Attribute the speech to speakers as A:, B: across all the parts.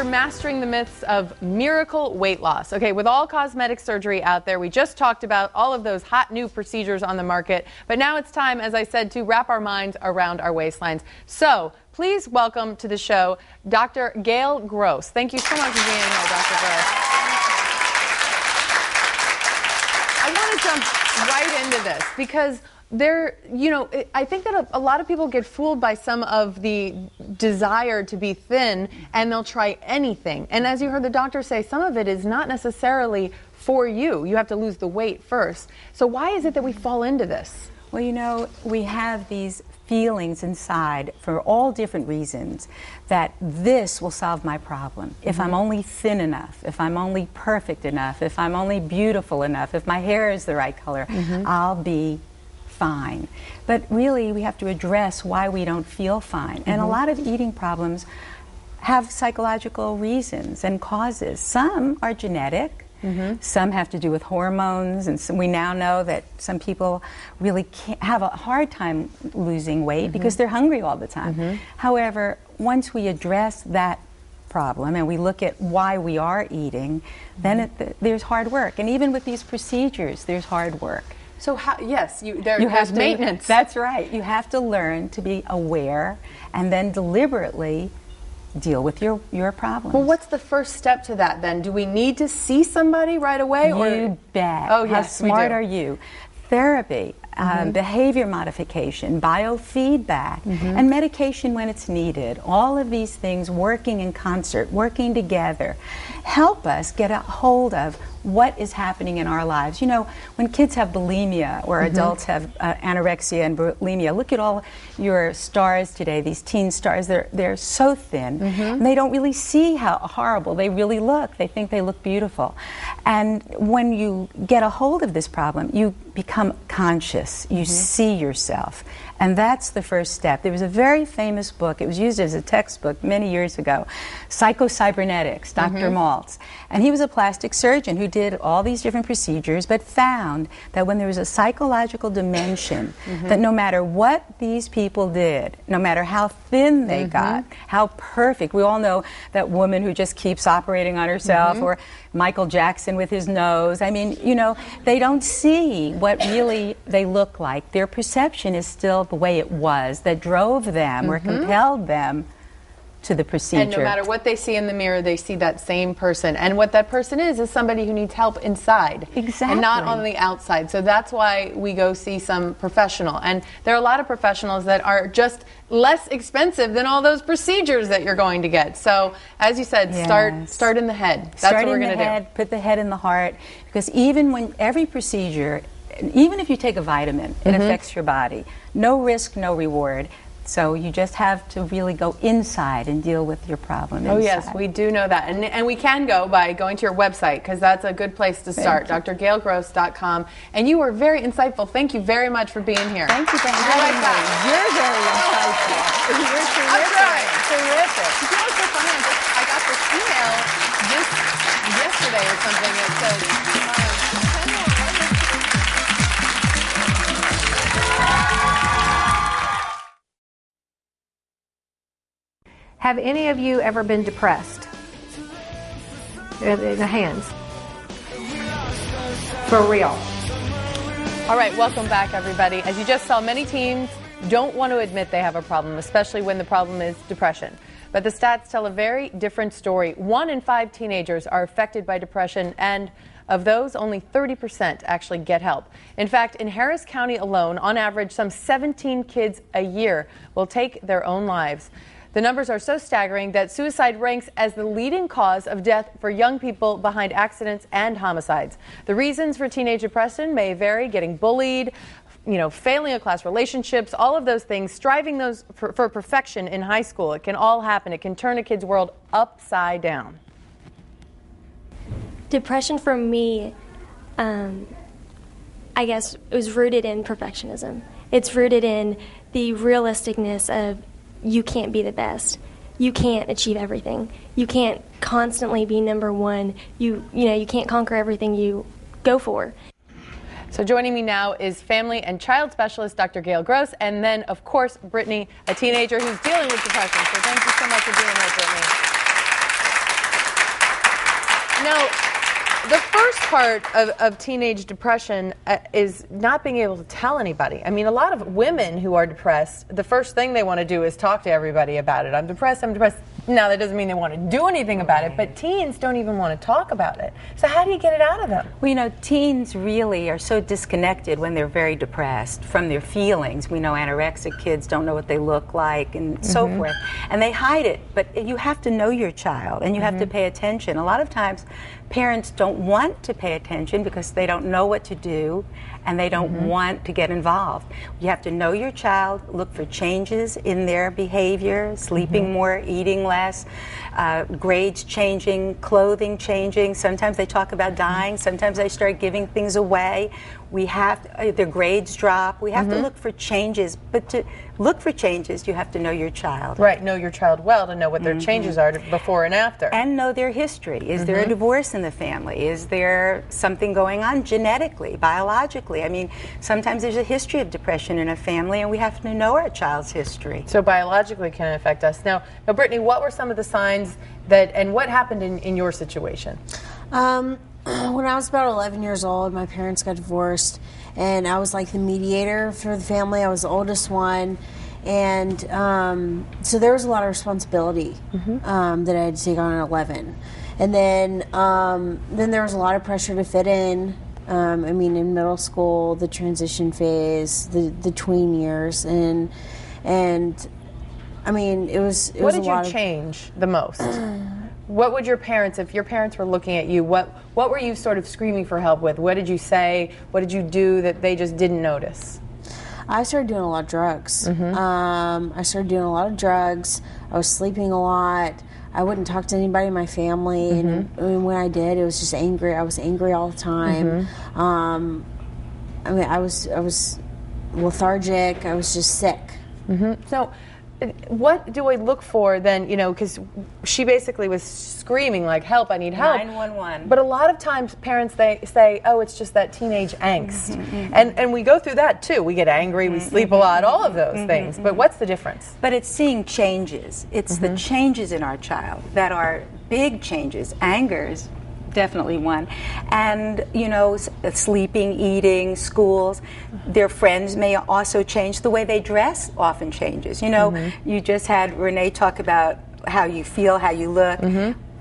A: mastering the myths of miracle weight loss. Okay, with all cosmetic surgery out there, we just talked about all of those hot new procedures on the market. But now it's time, as I said, to wrap our minds around our waistlines. So please welcome to the show Dr. Gail Gross. Thank you so much for being here, Dr. Gross. I want to jump right into this because I think that a lot of people get fooled by some of the desire to be thin, and they'll try anything. And as you heard the doctor say, some of it is not necessarily for you. You have to lose the weight first. So why is it that we fall into this?
B: Well, we have these feelings inside for all different reasons that this will solve my problem. If I'm only thin enough, if I'm only perfect enough, if I'm only beautiful enough, if my hair is the right color, I'll be fine. But really, we have to address why we don't feel fine. And a lot of eating problems have psychological reasons and causes. Some are genetic. Some have to do with hormones, and we now know that some people really have a hard time losing weight because they're hungry all the time. However, once we address that problem and we look at why we are eating, then there's hard work. And even with these procedures, there's hard work.
A: So there's maintenance.
B: That's right. You have to learn to be aware and then deliberately deal with your problems.
A: Well, what's the first step to that then? Do we need to see somebody right away?
B: You bet.
A: Oh, yes,
B: how smart are you? Therapy, behavior modification, biofeedback, and medication when it's needed. All of these things working in concert, working together, help us get a hold of what is happening in our lives. You know, when kids have bulimia or adults have anorexia and bulimia, look at all your stars today, these teen stars. They're so thin, and they don't really see how horrible they really look. They think they look beautiful. And when you get a hold of this problem, you become conscious. You see yourself. And that's the first step. There was a very famous book, it was used as a textbook many years ago, Psycho-Cybernetics, Dr. Maltz. And he was a plastic surgeon who did all these different procedures, but found that when there was a psychological dimension, that no matter what these people did, no matter how thin they got, how perfect, we all know that woman who just keeps operating on herself, or Michael Jackson with his nose. I mean, you know, they don't see what really they look like. Their perception is still the way it was that drove them or compelled them to the procedure.
A: And no matter what they see in the mirror, they see that same person. And what that person is somebody who needs help inside.
B: Exactly.
A: And not on the outside. So that's why we go see some professional. And there are a lot of professionals that are just less expensive than all those procedures that you're going to get. So, as you said, start in the head. That's what we're going to do.
B: Put the head in the heart. Because even when every procedure, even if you take a vitamin, it affects your body. No risk, no reward. So you just have to really go inside and deal with your problem inside.
A: Oh yes, we do know that. And we can go by going to your website, because that's a good place to start, drgailgross.com. And you were very insightful. Thank you very much for being here.
B: Thank you for having me. You're very insightful. You're terrific.
A: You know what's so funny? I got this email yesterday or something that says,
C: have any of you ever been depressed? In the hands. For real.
A: All right, welcome back, everybody. As you just saw, many teens don't want to admit they have a problem, especially when the problem is depression. But the stats tell a very different story. 1 in 5 teenagers are affected by depression, and of those, only 30% actually get help. In fact, in Harris County alone, on average, some 17 kids a year will take their own lives. The numbers are so staggering that suicide ranks as the leading cause of death for young people, behind accidents and homicides. The reasons for teenage depression may vary: getting bullied, failing a class, relationships, all of those things, striving for perfection in high school. It can all happen. It can turn a kid's world upside down.
D: Depression for me, I guess, it was rooted in perfectionism. It's rooted in the realisticness of you can't be the best. You can't achieve everything. You can't constantly be number one. You can't conquer everything you go for.
A: So joining me now is family and child specialist Dr. Gail Gross, and then, of course, Brittany, a teenager who's dealing with depression. So thank you so much for being here, Brittany. Now, the first part of teenage depression is not being able to tell anybody. I mean, a lot of women who are depressed, the first thing they want to do is talk to everybody about it. I'm depressed, I'm depressed. Now, that doesn't mean they want to do anything about it, but teens don't even want to talk about it. So how do you get it out of them?
B: Well, you know, teens really are so disconnected when they're very depressed from their feelings. We know anorexic kids don't know what they look like and so forth, and they hide it. But you have to know your child, and you have to pay attention. A lot of times, parents don't want to pay attention because they don't know what to do, and they don't want to get involved. You have to know your child, look for changes in their behavior, sleeping more, eating less, grades changing, clothing changing. Sometimes they talk about dying. Sometimes they start giving things away. We have their grades drop. We have to look for changes. But to look for changes, you have to know your child.
A: Right, know your child well to know what their changes are before and after.
B: And know their history. Is there a divorce in the family? Is there something going on genetically, biologically? I mean, sometimes there's a history of depression in a family, and we have to know our child's history.
A: So biologically can affect us. Now, Brittany, what were some of the signs that, and what happened in your situation?
E: When I was about 11 years old, my parents got divorced, and I was like the mediator for the family. I was the oldest one, and so there was a lot of responsibility that I had to take on at 11. And then there was a lot of pressure to fit in. I mean, in middle school, the transition phase, the tween years, and I mean, it was.
A: What did you change the most? What would your parents, if your parents were looking at you, what were you sort of screaming for help with? What did you say? What did you do that they just didn't notice?
E: I started doing a lot of drugs. I started doing a lot of drugs. I was sleeping a lot. I wouldn't talk to anybody in my family, and when I did, it was just angry. I was angry all the time. I mean, I was lethargic. I was just sick.
A: So, what do I look for then, you know, because she basically was screaming like, help, I need help.
B: 911.
A: But a lot of times parents, they say, oh, it's just that teenage angst. And we go through that too. We get angry, we sleep a lot, all of those things. But what's the difference?
B: But it's seeing changes. It's the changes in our child that are big changes. Anger's definitely one. And, you know, sleeping, eating, schools, their friends may also change. The way they dress often changes. You know, you just had Renee talk about how you feel, how you look.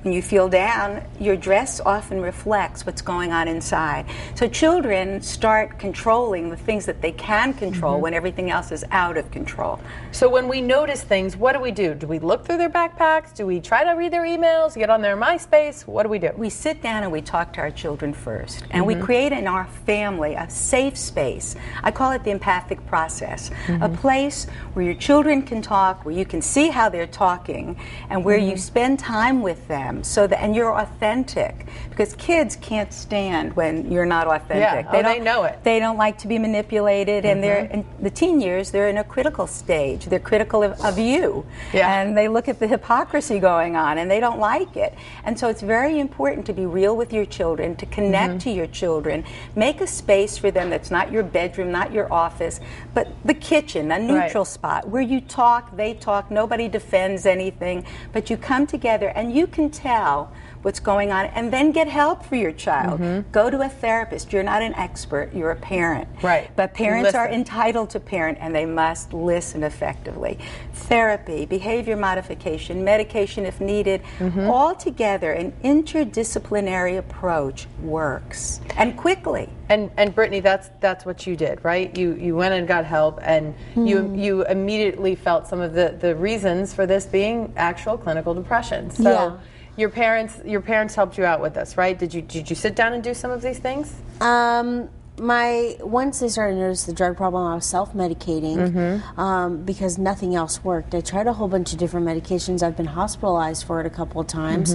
B: When you feel down, your dress often reflects what's going on inside. So children start controlling the things that they can control when everything else is out of control.
A: So when we notice things, what do we do? Do we look through their backpacks? Do we try to read their emails, get on their MySpace? What do we do?
B: We sit down and we talk to our children first. And we create in our family a safe space. I call it the empathic process. A place where your children can talk, where you can see how they're talking, and where you spend time with them. So that, and you're authentic, because kids can't stand when you're not authentic.
A: Yeah, they know it.
B: They don't like to be manipulated, and they're in the teen years. They're in a critical stage. They're critical of you, and they look at the hypocrisy going on, and they don't like it. And so it's very important to be real with your children, to connect to your children, make a space for them that's not your bedroom, not your office, but the kitchen, a neutral spot where you talk, they talk. Nobody defends anything, but you come together and you can tell what's going on, and then get help for your child. Go to a therapist. You're not an expert, you're a parent.
A: Right.
B: But parents are entitled to parent, and they must listen effectively. Therapy, behavior modification, medication if needed, all together, an interdisciplinary approach works, and quickly.
A: And Brittany, that's what you did, right? You went and got help, and you immediately felt some of the reasons for this being actual clinical depression. So your parents helped you out with this, right? Did you sit down and do some of these things?
E: Once they started to notice the drug problem, I was self-medicating because nothing else worked. I tried a whole bunch of different medications. I've been hospitalized for it a couple of times,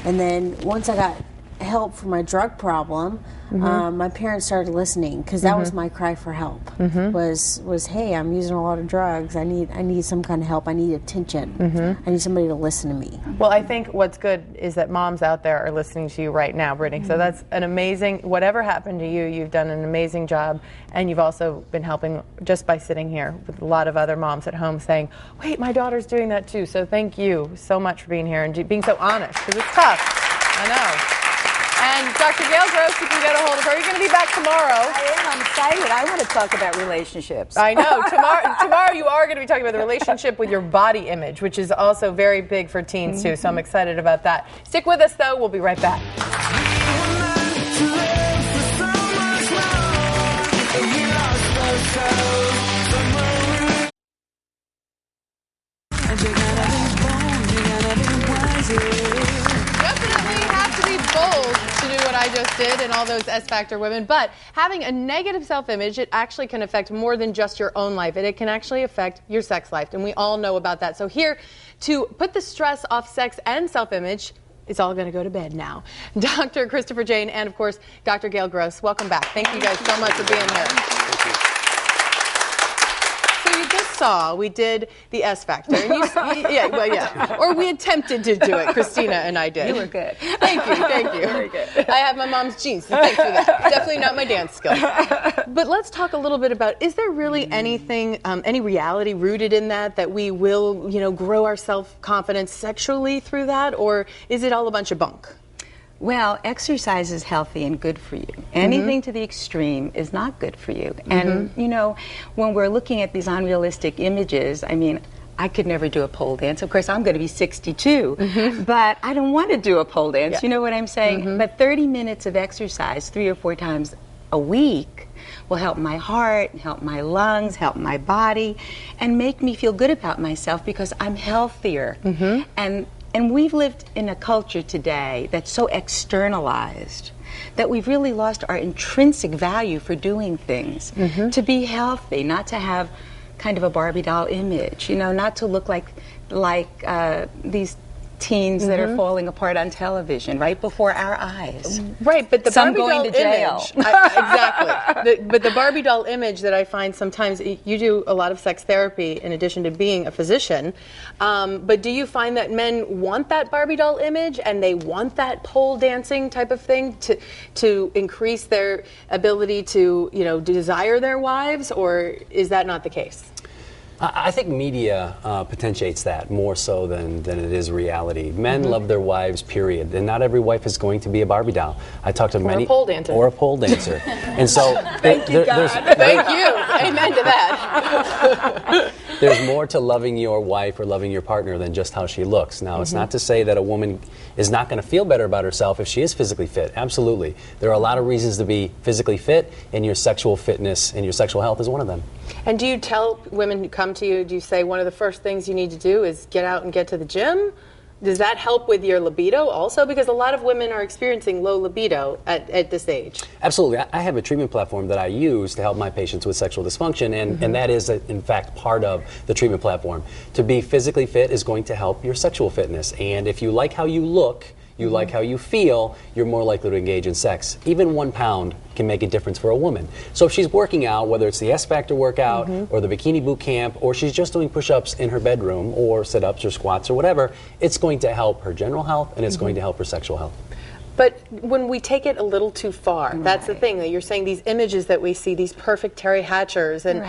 E: and then once I got help for my drug problem, my parents started listening, because that was my cry for help. Was hey, I'm using a lot of drugs. I need some kind of help. I need attention. I need somebody to listen to me.
A: Well, I think what's good is that moms out there are listening to you right now, Brittany. So that's an amazing. Whatever happened to you, you've done an amazing job, and you've also been helping just by sitting here with a lot of other moms at home saying, "Wait, my daughter's doing that too." So thank you so much for being here and being so honest, because it's tough. I know. And Dr. Gail Gross, you can get a hold of her. You're going to be back tomorrow.
B: I am. I'm excited. I want to talk about relationships.
A: I know. Tomorrow you are going to be talking about the relationship with your body image, which is also very big for teens, too. So I'm excited about that. Stick with us, though. We'll be right back. Definitely have to be bold to do what I just did and all those S Factor women, but having a negative self-image, it actually can affect more than just your own life, and it can actually affect your sex life, and we all know about that. So here to put the stress off sex and self-image, it's all going to go to bed now. Dr. Christopher Jane and, of course, Dr. Gail Gross, welcome back. Thank you guys so much for being here. We did the S Factor. And or we attempted to do it. Christina and I did.
B: You were good.
A: Thank you. Very good. I have my mom's genes, so thanks for that. Definitely not my dance skill. But let's talk a little bit about, is there really anything, any reality rooted in that we will, grow our self-confidence sexually through that, or is it all a bunch of bunk?
B: Well, exercise is healthy and good for you. Anything to the extreme is not good for you. And, when we're looking at these unrealistic images, I mean, I could never do a pole dance. Of course, I'm going to be 62, but I don't want to do a pole dance. Yeah. You know what I'm saying? But 30 minutes of exercise 3 or 4 times a week will help my heart, help my lungs, help my body, and make me feel good about myself because I'm healthier. And we've lived in a culture today that's so externalized that we've really lost our intrinsic value for doing things. To be healthy, not to have kind of a Barbie doll image, not to look like these teens that are falling apart on television right before our eyes.
A: Right, but the
B: Some
A: Barbie doll
B: going to jail.
A: image, exactly. But the Barbie doll image that I find sometimes, you do a lot of sex therapy in addition to being a physician, but do you find that men want that Barbie doll image and they want that pole dancing type of thing to increase their ability to, desire their wives, or is that not the case?
F: I think media potentiates that more so than it is reality. Men love their wives, period. And not every wife is going to be a Barbie doll. I talked to many...
A: Or a pole dancer.
F: And so...
A: Thank you, God. Thank you. Amen to that.
F: There's more to loving your wife or loving your partner than just how she looks. Now, it's not to say that a woman is not going to feel better about herself if she is physically fit. Absolutely. There are a lot of reasons to be physically fit, and your sexual fitness and your sexual health is one of them.
A: And do you tell women who come to you, do you say one of the first things you need to do is get out and get to the gym? Does that help with your libido also? Because a lot of women are experiencing low libido at this age.
F: Absolutely. I have a treatment platform that I use to help my patients with sexual dysfunction, and that is, in fact, part of the treatment platform. To be physically fit is going to help your sexual fitness. And if you like how you look, you like how you feel, you're more likely to engage in sex. Even 1 pound can make a difference for a woman. So if she's working out, whether it's the S Factor workout or the bikini boot camp, or she's just doing push-ups in her bedroom or sit-ups or squats or whatever, it's going to help her general health and it's going to help her sexual health.
A: But when we take it a little too far, that's the thing, that you're saying these images that we see, these perfect Terry Hatchers and,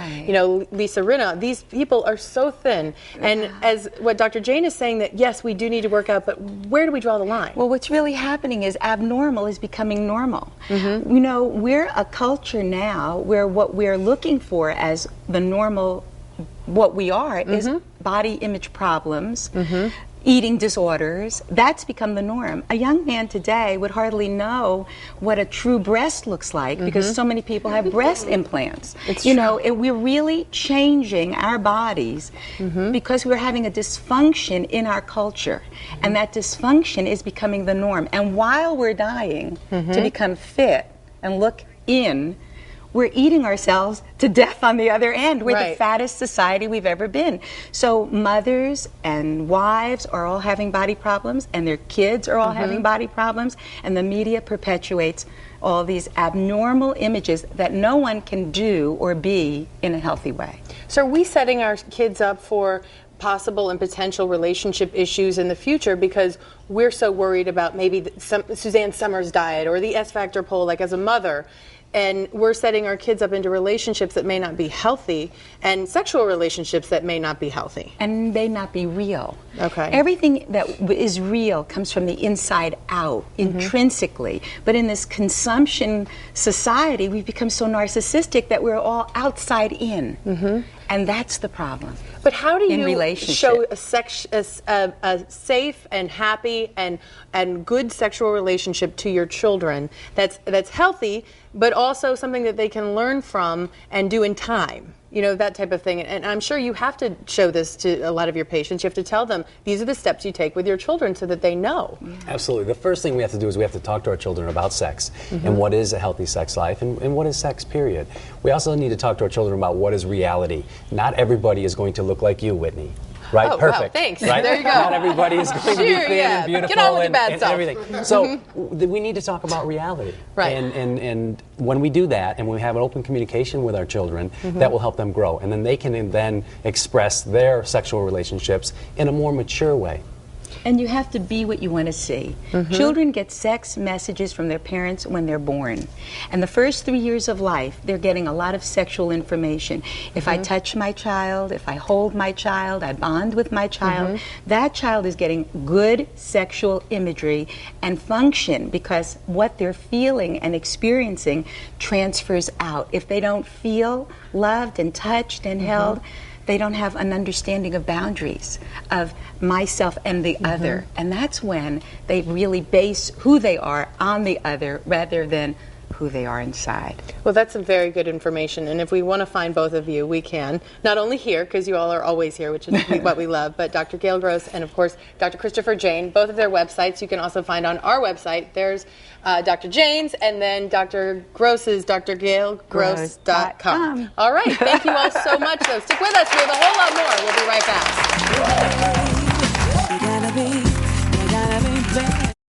A: Lisa Rinna, these people are so thin. And as what Dr. Jane is saying, that yes, we do need to work out, but where do we draw the line?
B: Well, what's really happening is abnormal is becoming normal. We're a culture now where what we're looking for as the normal, what we are, is body image problems, eating disorders. That's become the norm. A young man today would hardly know what a true breast looks like because so many people have breast implants. We're really changing our bodies because we're having a dysfunction in our culture. And that dysfunction is becoming the norm. And while we're dying to become fit and look in, we're eating ourselves to death on the other end. We're the fattest society we've ever been. So mothers and wives are all having body problems, and their kids are all having body problems, and the media perpetuates all these abnormal images that no one can do or be in a healthy way.
A: So are we setting our kids up for possible and potential relationship issues in the future because we're so worried about maybe Suzanne Summers' diet or the S Factor poll, like as a mother? and we're setting our kids up into relationships that may not be healthy, and sexual relationships that may not be healthy.
B: And may not be real.
A: Okay.
B: Everything that is real comes from the inside out, intrinsically. But in this consumption society, we've become so narcissistic that we're all outside in. And that's the problem.
A: But how do you show a safe and happy and good sexual relationship to your children that's healthy, but also something that they can learn from and do in time? You know, that type of thing. And I'm sure you have to show this to a lot of your patients. You have to tell them these are the steps you take with your children so that they know.
F: Absolutely. The first thing we have to do is we have to talk to our children about sex and what is a healthy sex life and what is sex, period. We also need to talk to our children about what is reality. Not everybody is going to look like you, Whitney. Right?
A: Oh,
F: perfect.
A: Wow, thanks.
F: Right?
A: There you go.
F: Not everybody is going to be thin and beautiful
A: Get on with the bad
F: and
A: stuff.
F: everything. So we need to talk about reality.
A: Right.
F: And when we do that and we have an open communication with our children, that will help them grow. And then they can then express their sexual relationships in a more mature way.
B: And you have to be what you want to see. Children get sex messages from their parents when they're born. And the first 3 years of life, they're getting a lot of sexual information. If I touch my child, if I hold my child, I bond with my child, that child is getting good sexual imagery and function because what they're feeling and experiencing transfers out. If they don't feel loved and touched and held, they don't have an understanding of boundaries of myself and the other. And that's when they really base who they are on the other rather than who they are inside.
A: Well, that's some very good information, and if we want to find both of you, we can. Not only here, because you all are always here, which is what we love, but Dr. Gail Gross and, of course, Dr. Christopher Jane, both of their websites you can also find on our website. There's Dr. Jane's, and then Dr. Gross's, drgailgross.com. All right, thank you all so much, though. Stick with us. We have a whole lot more. We'll be right back.